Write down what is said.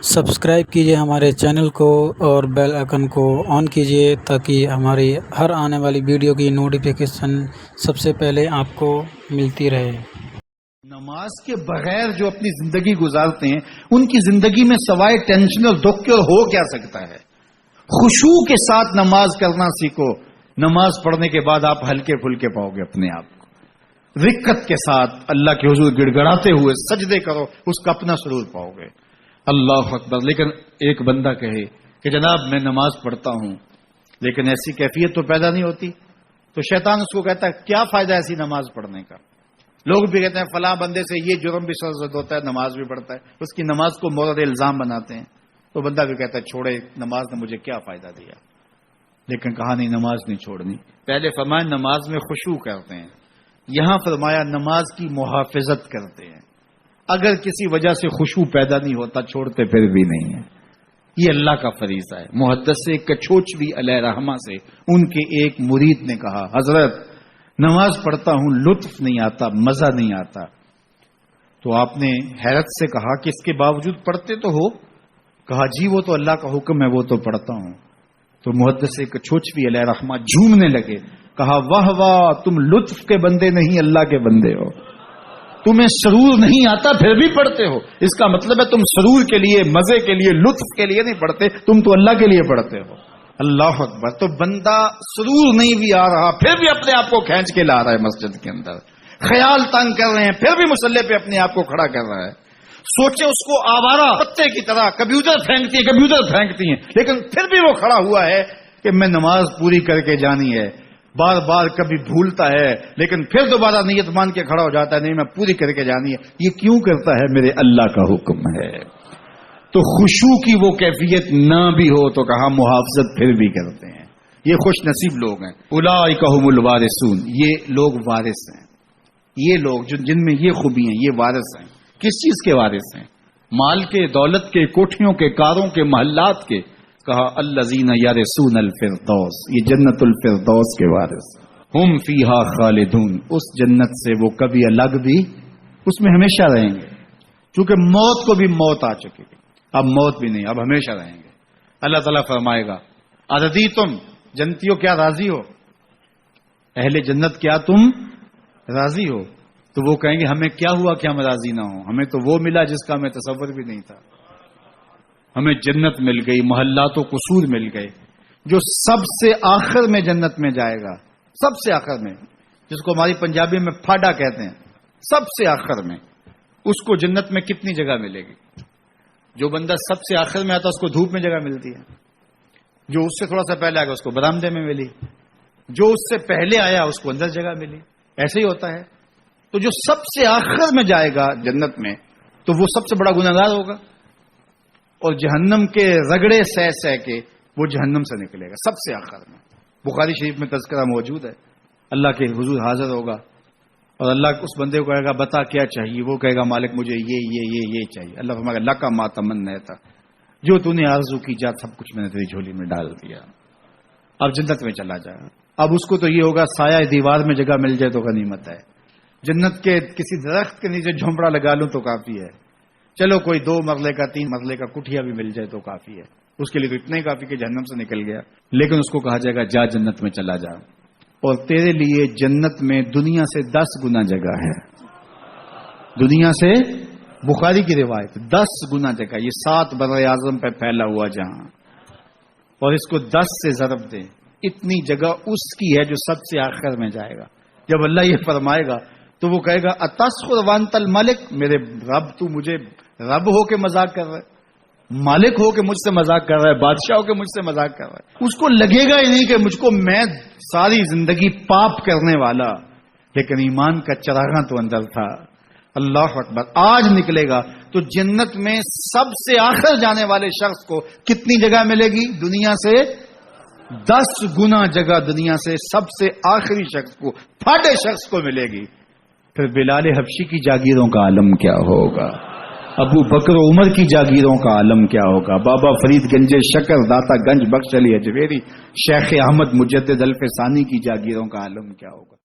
Subscribe کیجئے ہمارے channel کو اور بیل آئیکن کو آن کیجئے تاکہ ہماری ہر آنے والی ویڈیو کی نوٹیفیکیشن سب سے پہلے آپ کو ملتی رہے۔ نماز کے بغیر جو اپنی زندگی گزارتے ہیں ان کی زندگی میں سوائے ٹینشن اور دکھ کے ہو کیا سکتا ہے؟ خشوع کے ساتھ نماز کرنا سیکھو، نماز پڑھنے کے بعد آپ ہلکے پھلکے پاؤ گے اپنے آپ کو، رقت کے ساتھ اللہ کے حضور گڑ گڑاتے ہوئے سجدے کرو، اس کا اپنا سرور پاؤ گے۔ اللہ اکبر۔ لیکن ایک بندہ کہے کہ جناب میں نماز پڑھتا ہوں لیکن ایسی کیفیت تو پیدا نہیں ہوتی، تو شیطان اس کو کہتا ہے کیا فائدہ ایسی نماز پڑھنے کا؟ لوگ بھی کہتے ہیں فلاں بندے سے یہ جرم بھی سرزد ہوتا ہے، نماز بھی پڑھتا ہے، اس کی نماز کو مورد الزام بناتے ہیں، تو بندہ بھی کہتا ہے چھوڑے، نماز نے مجھے کیا فائدہ دیا؟ لیکن کہا نہیں، نماز نہیں چھوڑنی۔ پہلے فرمایا نماز میں خشوع کرتے ہیں، یہاں فرمایا نماز کی محافظت کرتے ہیں۔ اگر کسی وجہ سے خشوع پیدا نہیں ہوتا چھوڑتے پھر بھی نہیں ہے، یہ اللہ کا فریضہ ہے۔ محدث کچھوچوی علیہ رحمہ سے ان کے ایک مرید نے کہا حضرت نماز پڑھتا ہوں لطف نہیں آتا، مزہ نہیں آتا، تو آپ نے حیرت سے کہا کہ اس کے باوجود پڑھتے تو ہو؟ کہا جی وہ تو اللہ کا حکم ہے، وہ تو پڑھتا ہوں۔ تو محدث کچھوچوی علیہ رحمہ جھومنے لگے، کہا واہ واہ، تم لطف کے بندے نہیں اللہ کے بندے ہو، تمہیں سرور نہیں آتا پھر بھی پڑھتے ہو، اس کا مطلب ہے تم سرور کے لیے، مزے کے لیے، لطف کے لیے نہیں پڑھتے، تم تو اللہ کے لیے پڑھتے ہو۔ اللہ اکبر۔ تو بندہ سرور نہیں بھی آ رہا پھر بھی اپنے آپ کو کھینچ کے لا رہا ہے مسجد کے اندر، خیال تنگ کر رہے ہیں پھر بھی مصلی پہ اپنے آپ کو کھڑا کر رہا ہے۔ سوچے اس کو آوارہ پتے کی طرح کبھی ادھر پھینکتی ہیں کبھی ادھر پھینکتی ہیں، لیکن پھر بھی وہ کھڑا ہوا ہے کہ میں نماز پوری کر کے جانی ہے، بار بار کبھی بھولتا ہے لیکن پھر دوبارہ نیت مان کے کھڑا ہو جاتا ہے، نہیں میں پوری کر کے جانی ہے۔ یہ کیوں کرتا ہے؟ میرے اللہ کا حکم ہے۔ تو خشوع کی وہ کیفیت نہ بھی ہو تو کہا محافظت پھر بھی کرتے ہیں، یہ خوش نصیب لوگ ہیں۔ اولئک هم الوارثون، یہ لوگ وارث ہیں، یہ لوگ جن میں یہ خوبی ہیں یہ وارث ہیں۔ کس چیز کے وارث ہیں؟ مال کے، دولت کے، کوٹھیوں کے، کاروں کے، محلات کے۔ کہا الذین یرثون الفردوس، یہ جنت الفردوس کے وارث، ہم فیہا خالدون، اس جنت سے وہ کبھی الگ بھی اس میں ہمیشہ رہیں گے، چونکہ موت کو بھی موت آ چکی ہے، اب موت بھی نہیں، اب ہمیشہ رہیں گے۔ اللہ تعالیٰ فرمائے گا اردیتم، جنتیوں کیا راضی ہو؟ اہل جنت کیا تم راضی ہو؟ تو وہ کہیں گے ہمیں کیا ہوا کہ ہم راضی نہ ہوں، ہمیں تو وہ ملا جس کا ہمیں تصور بھی نہیں تھا، ہمیں جنت مل گئی، محلات و قصور مل گئے۔ جو سب سے آخر میں جنت میں جائے گا، سب سے آخر میں، جس کو ہماری پنجابی میں پھاڑا کہتے ہیں، سب سے آخر میں، اس کو جنت میں کتنی جگہ ملے گی؟ جو بندہ سب سے آخر میں آتا اس کو دھوپ میں جگہ ملتی ہے، جو اس سے تھوڑا سا پہلے آ گیا اس کو برآمدے میں ملی، جو اس سے پہلے آیا اس کو اندر جگہ ملی، ایسے ہی ہوتا ہے۔ تو جو سب سے آخر میں جائے گا جنت میں تو وہ سب سے بڑا گنہگار ہوگا، اور جہنم کے رگڑے سہ سہ کے وہ جہنم سے نکلے گا سب سے آخر میں۔ بخاری شریف میں تذکرہ موجود ہے، اللہ کے حضور حاضر ہوگا اور اللہ اس بندے کو کہے گا بتا کیا چاہیے؟ وہ کہے گا مالک مجھے یہ چاہیے۔ اللہ فرمائے گا لکا ما تمنیت، جو تو نے آرزو کی جا سب کچھ میں نے تیری جھولی میں ڈال دیا، اب جنت میں چلا جا۔ اب اس کو تو یہ ہوگا سایہ دیوار میں جگہ مل جائے تو غنیمت ہے، جنت کے کسی درخت کے نیچے جھونپڑا لگا لوں تو کافی ہے، چلو کوئی 2 مرلے کا 3 مرلے کا کٹھیا بھی مل جائے تو کافی ہے، اس کے لیے تو اتنا ہی کافی کہ جہنم سے نکل گیا۔ لیکن اس کو کہا جائے گا جا جنت میں چلا جا، اور تیرے لیے جنت میں دنیا سے 10 گنا جگہ ہے، دنیا سے، بخاری کی روایت، 10 گنا جگہ، یہ 7 بر اعظم پہ پھیلا ہوا جہاں، اور اس کو 10 سے ضرب دیں، اتنی جگہ اس کی ہے جو سب سے آخر میں جائے گا۔ جب اللہ یہ فرمائے گا تو وہ کہے گا اتسخر وانت الملک، میرے رب تو مجھے رب ہو کے مذاق کر رہا ہے، مالک ہو کے مجھ سے مذاق کر رہا ہے، بادشاہ ہو کے مجھ سے مذاق کر رہا ہے۔ اس کو لگے گا ہی نہیں کہ مجھ کو، میں ساری زندگی پاپ کرنے والا لیکن ایمان کا چراغاں تو اندر تھا۔ اللہ اکبر۔ آج نکلے گا تو جنت میں سب سے آخر جانے والے شخص کو کتنی جگہ ملے گی؟ دنیا سے 10 گنا جگہ دنیا سے سب سے آخری شخص کو، پھاٹے شخص کو ملے گی۔ پھر بلال حبشی کی جاگیروں کا عالم کیا ہوگا؟ ابو بکر عمر کی جاگیروں کا عالم کیا ہوگا؟ بابا فرید گنج شکر، داتا گنج بخش علی اجویری، شیخ احمد مجدد الفسانی کی جاگیروں کا عالم کیا ہوگا؟